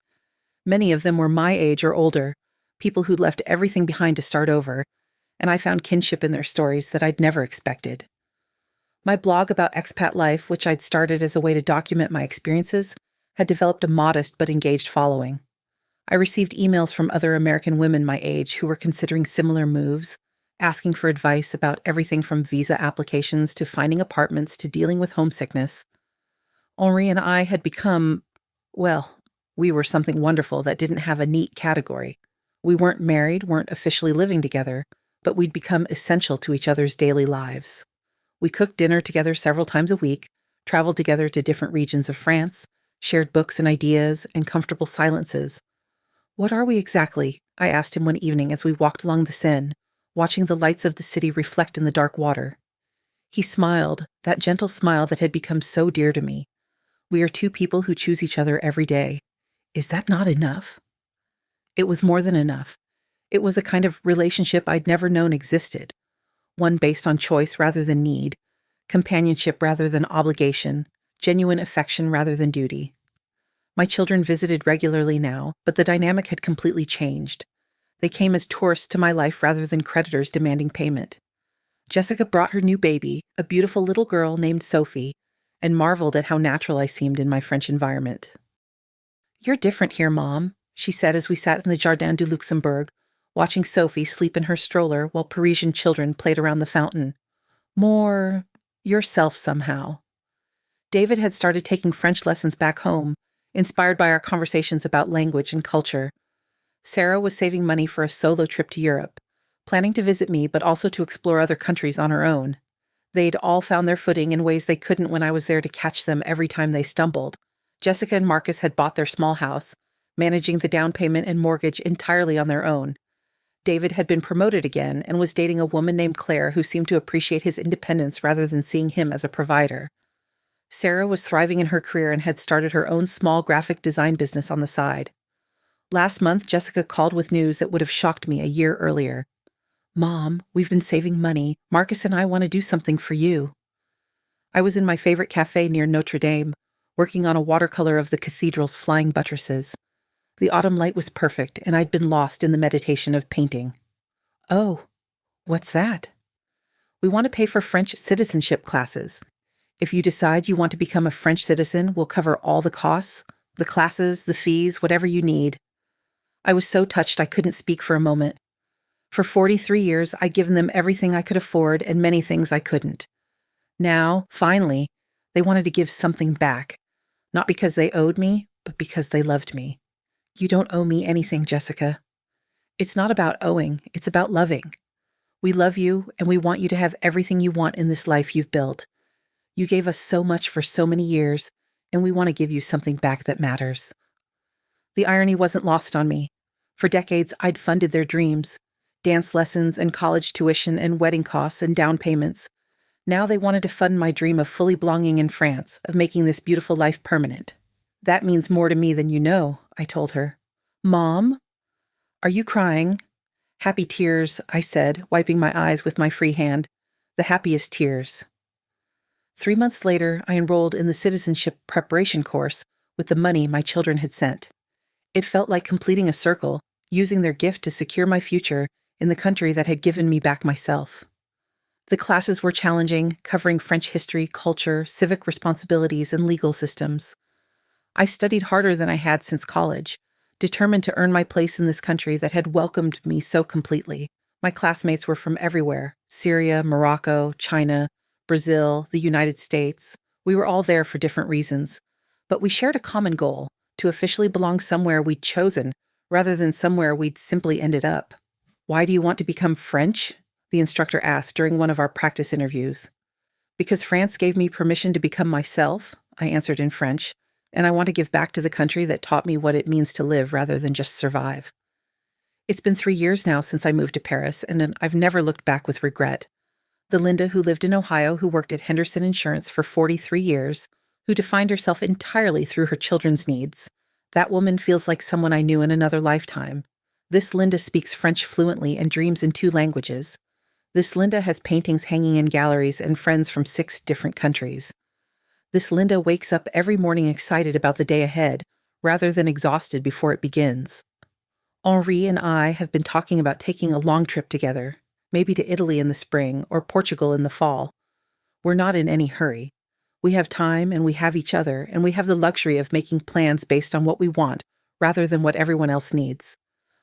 S1: Many of them were my age or older, people who'd left everything behind to start over, and I found kinship in their stories that I'd never expected. My blog about expat life, which I'd started as a way to document my experiences, had developed a modest but engaged following. I received emails from other American women my age who were considering similar moves, asking for advice about everything from visa applications to finding apartments to dealing with homesickness. Henri and I had become, well, we were something wonderful that didn't have a neat category. We weren't married, weren't officially living together, but we'd become essential to each other's daily lives. We cooked dinner together several times a week, traveled together to different regions of France, shared books and ideas and comfortable silences. "What are we exactly?" I asked him one evening as we walked along the Seine, watching the lights of the city reflect in the dark water. He smiled, that gentle smile that had become so dear to me. "We are two people who choose each other every day. Is that not enough?" It was more than enough. It was a kind of relationship I'd never known existed, one based on choice rather than need, companionship rather than obligation, genuine affection rather than duty. My children visited regularly now, but the dynamic had completely changed. They came as tourists to my life rather than creditors demanding payment. Jessica brought her new baby, a beautiful little girl named Sophie, and marveled at how natural I seemed in my French environment. "You're different here, Mom," she said as we sat in the Jardin du Luxembourg, watching Sophie sleep in her stroller while Parisian children played around the fountain. "More yourself somehow." David had started taking French lessons back home, inspired by our conversations about language and culture. Sarah was saving money for a solo trip to Europe, planning to visit me but also to explore other countries on her own. They'd all found their footing in ways they couldn't when I was there to catch them every time they stumbled. Jessica and Marcus had bought their small house, managing the down payment and mortgage entirely on their own. David had been promoted again and was dating a woman named Claire who seemed to appreciate his independence rather than seeing him as a provider. Sarah was thriving in her career and had started her own small graphic design business on the side. Last month, Jessica called with news that would have shocked me a year earlier. "Mom, we've been saving money. Marcus and I want to do something for you." I was in my favorite cafe near Notre Dame, working on a watercolor of the cathedral's flying buttresses. The autumn light was perfect, and I'd been lost in the meditation of painting. "Oh, what's that?" "We want to pay for French citizenship classes. If you decide you want to become a French citizen, we'll cover all the costs, the classes, the fees, whatever you need." I was so touched I couldn't speak for a moment. For 43 years, I'd given them everything I could afford and many things I couldn't. Now, finally, they wanted to give something back, not because they owed me, but because they loved me. "You don't owe me anything, Jessica." "It's not about owing, it's about loving. We love you, and we want you to have everything you want in this life you've built. You gave us so much for so many years, and we want to give you something back that matters." The irony wasn't lost on me. For decades, I'd funded their dreams, dance lessons and college tuition and wedding costs and down payments. Now they wanted to fund my dream of fully belonging in France, of making this beautiful life permanent. "That means more to me than you know," I told her. "Mom? Are you crying?" "Happy tears," I said, wiping my eyes with my free hand. "The happiest tears." 3 months later, I enrolled in the citizenship preparation course with the money my children had sent. It felt like completing a circle, using their gift to secure my future in the country that had given me back myself. The classes were challenging, covering French history, culture, civic responsibilities, and legal systems. I studied harder than I had since college, determined to earn my place in this country that had welcomed me so completely. My classmates were from everywhere: Syria, Morocco, China, Brazil, the United States. We were all there for different reasons, but we shared a common goal: to officially belong somewhere we'd chosen, rather than somewhere we'd simply ended up. "Why do you want to become French?" the instructor asked during one of our practice interviews. "Because France gave me permission to become myself," I answered in French, "and I want to give back to the country that taught me what it means to live rather than just survive." It's been 3 years now since I moved to Paris, and I've never looked back with regret. The Linda who lived in Ohio, who worked at Henderson Insurance for 43 years, who defined herself entirely through her children's needs, that woman feels like someone I knew in another lifetime. This Linda speaks French fluently and dreams in 2 languages. This Linda has paintings hanging in galleries and friends from 6 different countries. This Linda wakes up every morning excited about the day ahead, rather than exhausted before it begins. Henri and I have been talking about taking a long trip together, maybe to Italy in the spring or Portugal in the fall. We're not in any hurry. We have time and we have each other, and we have the luxury of making plans based on what we want rather than what everyone else needs.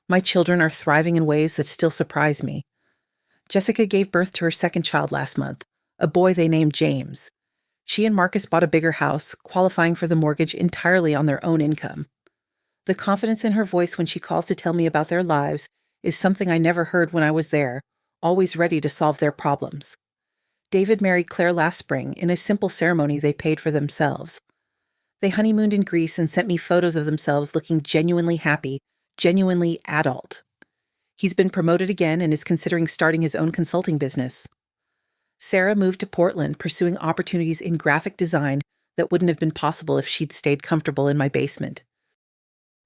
S1: My children are thriving in ways that still surprise me. Jessica gave birth to her second child last month, a boy they named James. She and Marcus bought a bigger house, qualifying for the mortgage entirely on their own income. The confidence in her voice when she calls to tell me about their lives is something I never heard when I was there, always ready to solve their problems. David married Claire last spring in a simple ceremony they paid for themselves. They honeymooned in Greece and sent me photos of themselves looking genuinely happy, genuinely adult. He's been promoted again and is considering starting his own consulting business. Sarah moved to Portland, pursuing opportunities in graphic design that wouldn't have been possible if she'd stayed comfortable in my basement.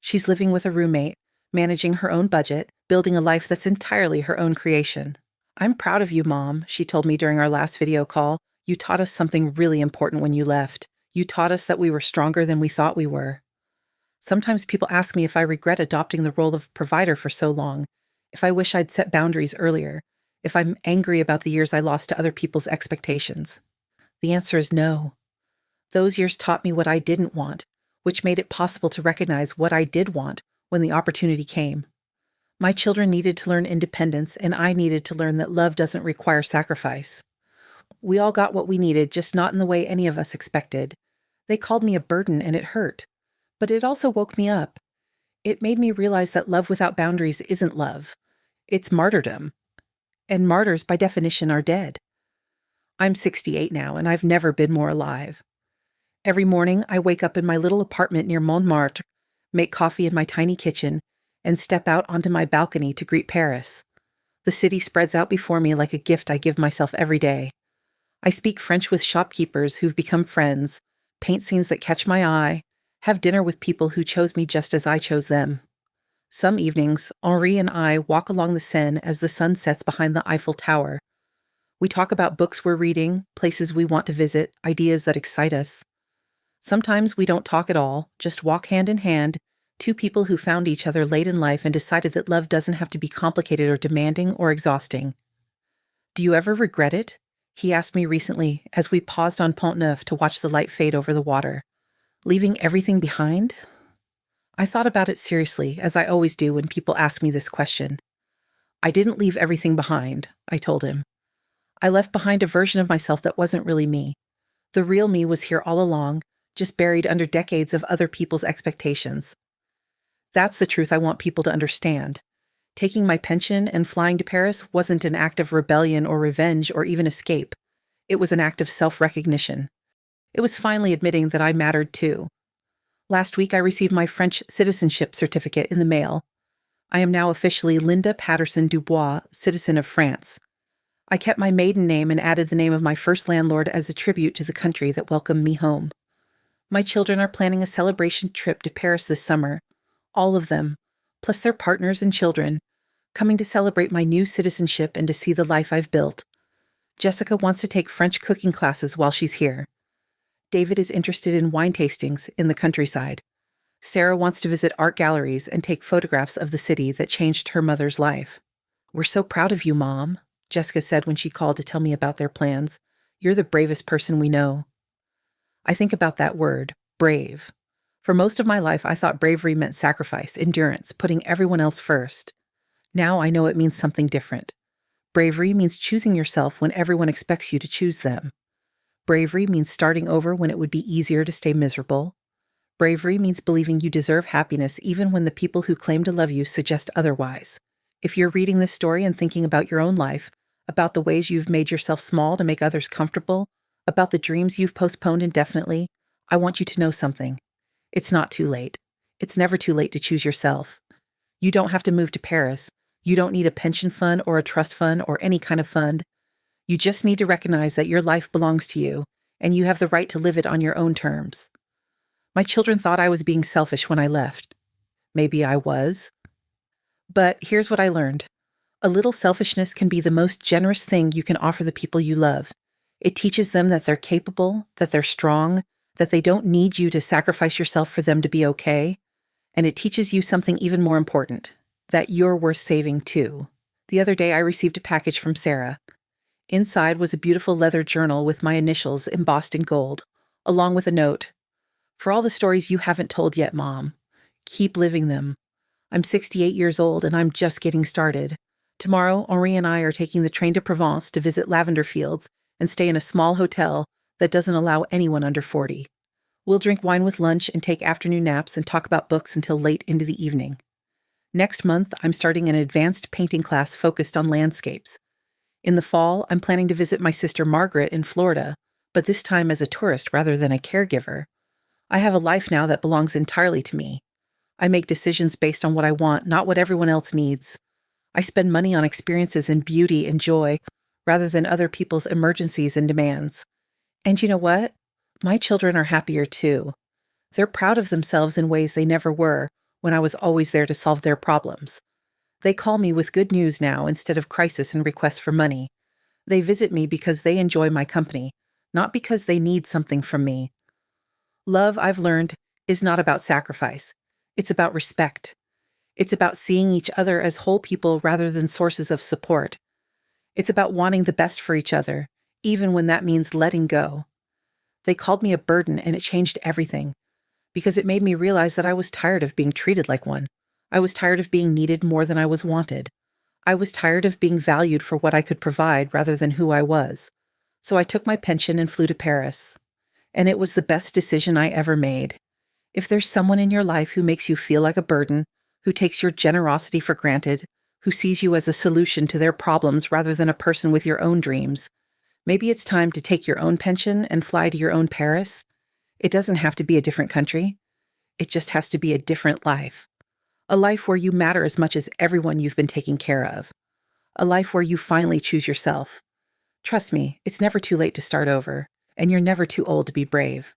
S1: She's living with a roommate, managing her own budget, building a life that's entirely her own creation. "I'm proud of you, Mom," she told me during our last video call. "You taught us something really important when you left. You taught us that we were stronger than we thought we were." Sometimes people ask me if I regret adopting the role of provider for so long, if I wish I'd set boundaries earlier, if I'm angry about the years I lost to other people's expectations. The answer is no. Those years taught me what I didn't want, which made it possible to recognize what I did want when the opportunity came. My children needed to learn independence, and I needed to learn that love doesn't require sacrifice. We all got what we needed, just not in the way any of us expected. They called me a burden, and it hurt. But it also woke me up. It made me realize that love without boundaries isn't love. It's martyrdom. And martyrs, by definition, are dead. I'm 68 now, and I've never been more alive. Every morning, I wake up in my little apartment near Montmartre, make coffee in my tiny kitchen, and step out onto my balcony to greet Paris. The city spreads out before me like a gift I give myself every day. I speak French with shopkeepers who've become friends, paint scenes that catch my eye, have dinner with people who chose me just as I chose them. Some evenings, Henri and I walk along the Seine as the sun sets behind the Eiffel Tower. We talk about books we're reading, places we want to visit, ideas that excite us. Sometimes we don't talk at all, just walk hand in hand, two people who found each other late in life and decided that love doesn't have to be complicated or demanding or exhausting. "Do you ever regret it?" he asked me recently as we paused on Pont Neuf to watch the light fade over the water. "Leaving everything behind?" I thought about it seriously, as I always do when people ask me this question. "I didn't leave everything behind," I told him. "I left behind a version of myself that wasn't really me. The real me was here all along, just buried under decades of other people's expectations. That's the truth I want people to understand. Taking my pension and flying to Paris wasn't an act of rebellion or revenge or even escape. It was an act of self-recognition. It was finally admitting that I mattered too. Last week I received my French citizenship certificate in the mail. I am now officially Linda Patterson Dubois, citizen of France. I kept my maiden name and added the name of my first landlord as a tribute to the country that welcomed me home. My children are planning a celebration trip to Paris this summer. All of them, plus their partners and children, coming to celebrate my new citizenship and to see the life I've built. Jessica wants to take French cooking classes while she's here. David is interested in wine tastings in the countryside. Sarah wants to visit art galleries and take photographs of the city that changed her mother's life. "We're so proud of you, Mom," Jessica said when she called to tell me about their plans. "You're the bravest person we know." I think about that word, brave. For most of my life, I thought bravery meant sacrifice, endurance, putting everyone else first. Now I know it means something different. Bravery means choosing yourself when everyone expects you to choose them. Bravery means starting over when it would be easier to stay miserable. Bravery means believing you deserve happiness even when the people who claim to love you suggest otherwise. If you're reading this story and thinking about your own life, about the ways you've made yourself small to make others comfortable, about the dreams you've postponed indefinitely, I want you to know something. It's not too late. It's never too late to choose yourself. You don't have to move to Paris. You don't need a pension fund or a trust fund or any kind of fund. You just need to recognize that your life belongs to you, and you have the right to live it on your own terms. My children thought I was being selfish when I left. Maybe I was. But here's what I learned. A little selfishness can be the most generous thing you can offer the people you love. It teaches them that they're capable, that they're strong, that they don't need you to sacrifice yourself for them to be okay. And it teaches you something even more important, that you're worth saving too. The other day I received a package from Sarah. Inside was a beautiful leather journal with my initials embossed in gold, along with a note. For all the stories you haven't told yet, Mom, keep living them. I'm 68 years old and I'm just getting started. Tomorrow, Henri and I are taking the train to Provence to visit lavender fields and stay in a small hotel that doesn't allow anyone under 40. We'll drink wine with lunch and take afternoon naps and talk about books until late into the evening. Next month, I'm starting an advanced painting class focused on landscapes. In the fall, I'm planning to visit my sister Margaret in Florida, but this time as a tourist rather than a caregiver. I have a life now that belongs entirely to me. I make decisions based on what I want, not what everyone else needs. I spend money on experiences in beauty and joy rather than other people's emergencies and demands. And you know what? My children are happier too. They're proud of themselves in ways they never were when I was always there to solve their problems. They call me with good news now instead of crisis and requests for money. They visit me because they enjoy my company, not because they need something from me. Love, I've learned, is not about sacrifice. It's about respect. It's about seeing each other as whole people rather than sources of support. It's about wanting the best for each other, even when that means letting go. They called me a burden, and it changed everything, because it made me realize that I was tired of being treated like one. I was tired of being needed more than I was wanted. I was tired of being valued for what I could provide rather than who I was. So I took my pension and flew to Paris. And it was the best decision I ever made. If there's someone in your life who makes you feel like a burden, who takes your generosity for granted, who sees you as a solution to their problems rather than a person with your own dreams, maybe it's time to take your own pension and fly to your own Paris. It doesn't have to be a different country. It just has to be a different life. A life where you matter as much as everyone you've been taking care of. A life where you finally choose yourself. Trust me, it's never too late to start over, and you're never too old to be brave.